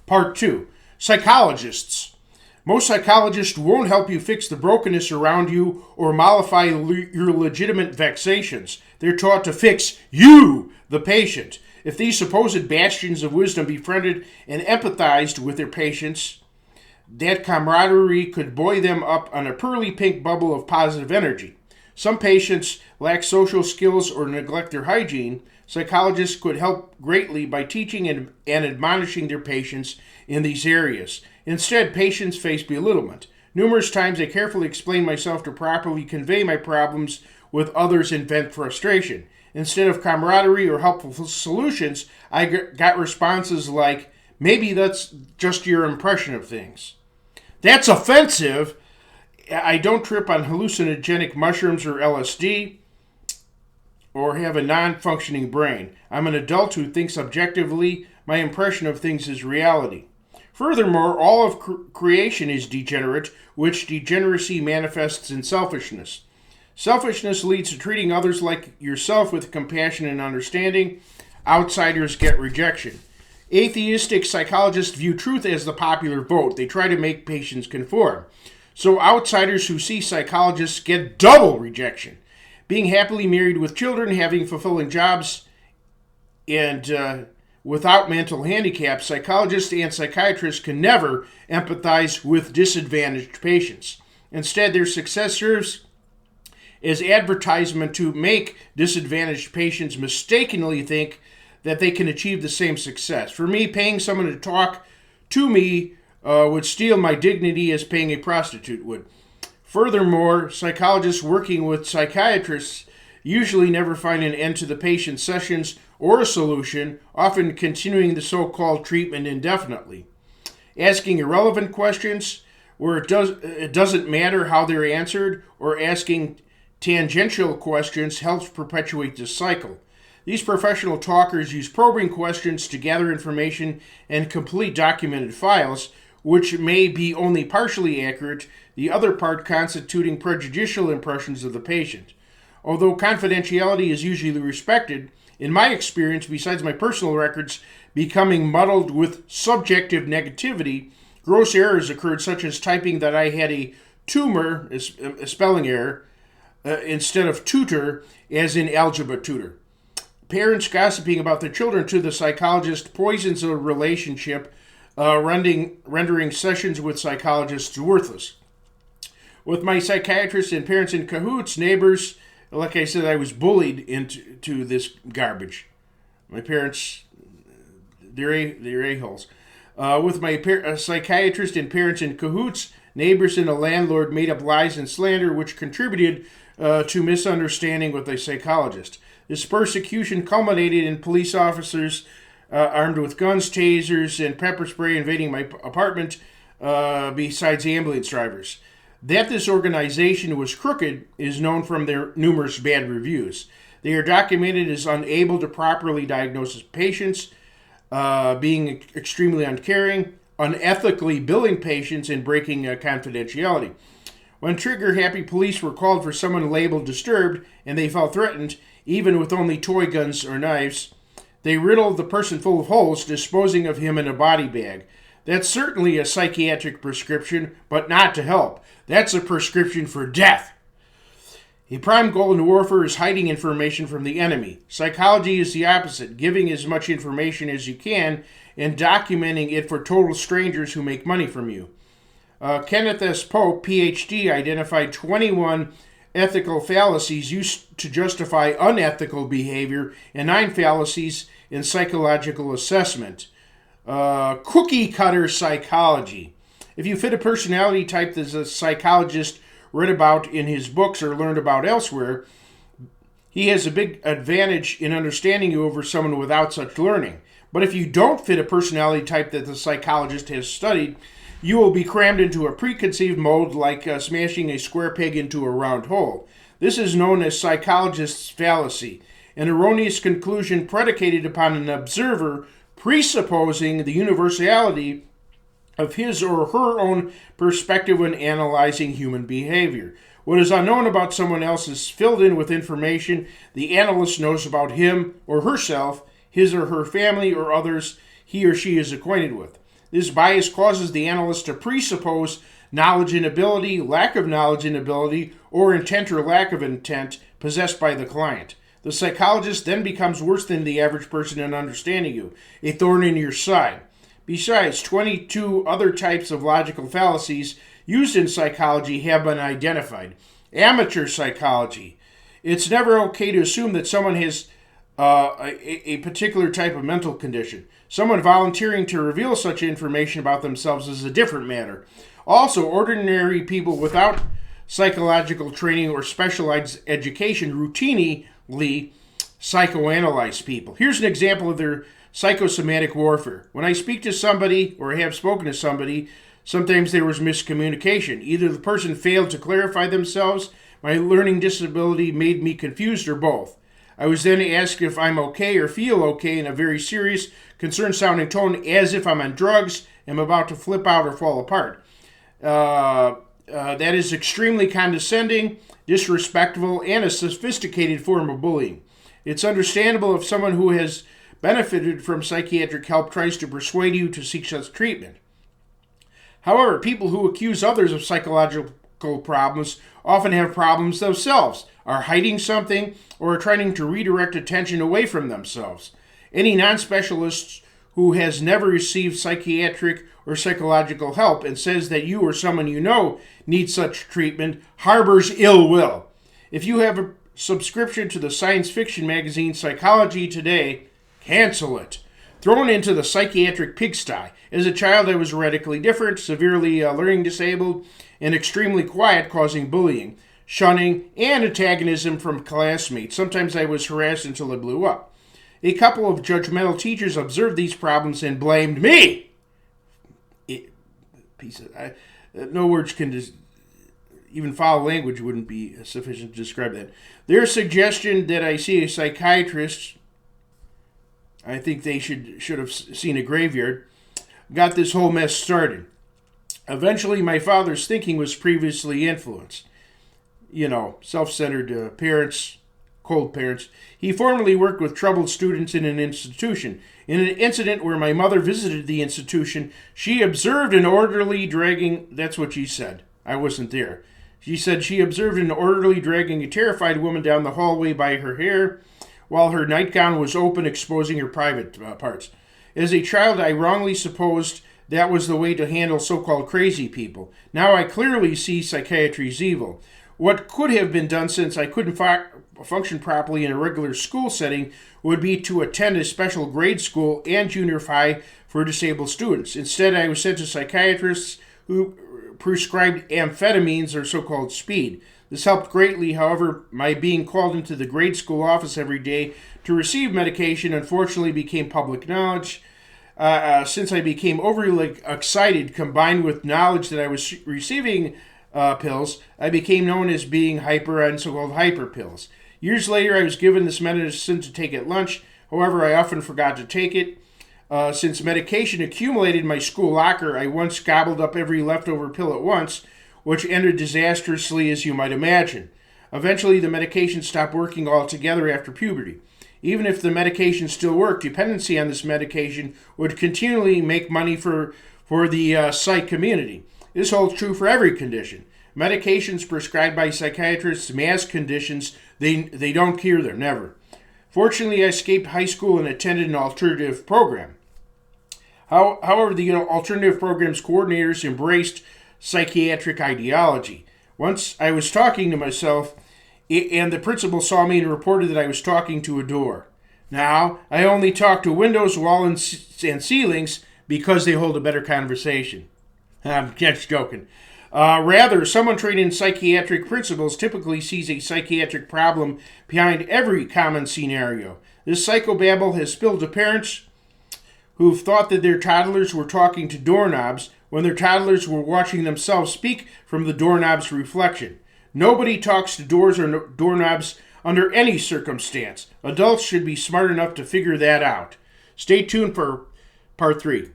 Part 2. Psychologists. Most psychologists won't help you fix the brokenness around you or mollify your legitimate vexations. They're taught to fix you, the patient. If these supposed bastions of wisdom befriended and empathized with their patients, that camaraderie could buoy them up on a pearly pink bubble of positive energy. Some patients lack social skills or neglect their hygiene. Psychologists could help greatly by teaching and admonishing their patients in these areas. Instead, patients face belittlement. Numerous times I carefully explain myself to properly convey my problems with others and vent frustration. Instead of camaraderie or helpful solutions, I got responses like, maybe that's just your impression of things. That's offensive. I don't trip on hallucinogenic mushrooms or LSD or have a non-functioning brain. I'm an adult who thinks objectively. My impression of things is reality. Furthermore, all of creation is degenerate, which degeneracy manifests in selfishness. Selfishness leads to treating others like yourself with compassion and understanding. Outsiders get rejection. Atheistic psychologists view truth as the popular vote. They try to make patients conform. So outsiders who see psychologists get double rejection. Being happily married with children, having fulfilling jobs, and without mental handicaps, psychologists and psychiatrists can never empathize with disadvantaged patients. Instead, their success serves as advertisement to make disadvantaged patients mistakenly think that they can achieve the same success. For me, paying someone to talk to me would steal my dignity as paying a prostitute would. Furthermore, psychologists working with psychiatrists usually never find an end to the patient sessions or a solution, often continuing the so-called treatment indefinitely. Asking irrelevant questions where it doesn't matter how they're answered, or asking tangential questions helps perpetuate this cycle. These professional talkers use probing questions to gather information and complete documented files, which may be only partially accurate, the other part constituting prejudicial impressions of the patient. Although confidentiality is usually respected, in my experience, besides my personal records becoming muddled with subjective negativity, gross errors occurred, such as typing that I had a tumor, a spelling error, instead of tutor, as in algebra tutor. Parents gossiping about their children to the psychologist poisons a relationship, rendering sessions with psychologists worthless. With my psychiatrist and parents in cahoots, neighbors, like I said, I was bullied into this garbage. My parents, they're a-holes. With my psychiatrist and parents in cahoots, neighbors and a landlord made up lies and slander, which contributed to misunderstanding with a psychologist. This persecution culminated in police officers armed with guns, tasers, and pepper spray invading my apartment, besides ambulance drivers. That this organization was crooked is known from their numerous bad reviews. They are documented as unable to properly diagnose patients, being extremely uncaring, unethically billing patients, and breaking confidentiality. When trigger-happy police were called for someone labeled disturbed and they felt threatened, even with only toy guns or knives, they riddled the person full of holes, disposing of him in a body bag. That's certainly a psychiatric prescription, but not to help. That's a prescription for death. A prime goal in warfare is hiding information from the enemy. Psychology is the opposite, giving as much information as you can and documenting it for total strangers who make money from you. Kenneth S. Pope, Ph.D., identified 21 ethical fallacies used to justify unethical behavior and 9 fallacies in psychological assessment. Cookie cutter psychology. If you fit a personality type that a psychologist read about in his books or learned about elsewhere, he has a big advantage in understanding you over someone without such learning. But if you don't fit a personality type that the psychologist has studied, you will be crammed into a preconceived mold like smashing a square peg into a round hole. This is known as psychologist's fallacy, an erroneous conclusion predicated upon an observer presupposing the universality of his or her own perspective when analyzing human behavior. What is unknown about someone else is filled in with information the analyst knows about him or herself, his or her family, or others he or she is acquainted with. This bias causes the analyst to presuppose knowledge and ability, lack of knowledge and ability, or intent or lack of intent possessed by the client. The psychologist then becomes worse than the average person in understanding you, a thorn in your side. Besides, 22 other types of logical fallacies used in psychology have been identified. Amateur psychology. It's never okay to assume that someone has a particular type of mental condition. Someone volunteering to reveal such information about themselves is a different matter. Also, ordinary people without psychological training or specialized education routinely psychoanalyze people. Here's an example of their psychosomatic warfare. When I speak to somebody or have spoken to somebody, sometimes there was miscommunication. Either the person failed to clarify themselves, my learning disability made me confused, or both. I was then asked if I'm okay or feel okay in a very serious, concerned-sounding tone, as if I'm on drugs, am about to flip out or fall apart. That is extremely condescending, disrespectful, and a sophisticated form of bullying. It's understandable if someone who has benefited from psychiatric help tries to persuade you to seek such treatment. However, people who accuse others of psychological problems often have problems themselves, are hiding something, or are trying to redirect attention away from themselves. Any non-specialist who has never received psychiatric or psychological help and says that you or someone you know needs such treatment harbors ill will. If you have a subscription to the science fiction magazine Psychology Today, cancel it. Thrown into the psychiatric pigsty. As a child, I was radically different, severely learning disabled, and extremely quiet, causing bullying, shunning, and antagonism from classmates. Sometimes I was harassed until I blew up. A couple of judgmental teachers observed these problems and blamed me. No words can even foul language wouldn't be sufficient to describe that. Their suggestion that I see a psychiatrist, I think they should have seen a graveyard, got this whole mess started. Eventually, my father's thinking was previously influenced. Self-centered parents, cold parents. He formerly worked with troubled students in an institution. In an incident where my mother visited the institution, she observed an orderly dragging, that's what she said. I wasn't there. She said she observed an orderly dragging a terrified woman down the hallway by her hair while her nightgown was open, exposing her private parts. As a child, I wrongly supposed that was the way to handle so-called crazy people. Now I clearly see psychiatry's evil. What could have been done, since I couldn't function properly in a regular school setting, would be to attend a special grade school and junior high for disabled students. Instead, I was sent to psychiatrists who prescribed amphetamines, or so-called speed. This helped greatly. However, my being called into the grade school office every day to receive medication unfortunately became public knowledge. Since I became overly excited, combined with knowledge that I was receiving pills, I became known as being hyper on so-called hyper pills. Years later, I was given this medicine to take at lunch. However, I often forgot to take it. Since medication accumulated in my school locker, I once gobbled up every leftover pill at once, which ended disastrously, as you might imagine. Eventually, the medication stopped working altogether after puberty. Even if the medication still worked, dependency on this medication would continually make money for the psych community. This holds true for every condition. Medications prescribed by psychiatrists mask conditions. They don't cure them, never. Fortunately, I escaped high school and attended an alternative program. However, the alternative program's coordinators embraced psychiatric ideology. Once I was talking to myself, and the principal saw me and reported that I was talking to a door. Now, I only talk to windows, walls, and ceilings because they hold a better conversation. I'm just joking. Rather, someone trained in psychiatric principles typically sees a psychiatric problem behind every common scenario. This psychobabble has spilled to parents who've thought that their toddlers were talking to doorknobs when their toddlers were watching themselves speak from the doorknob's reflection. Nobody talks to doors or doorknobs under any circumstance. Adults should be smart enough to figure that out. Stay tuned for part 3.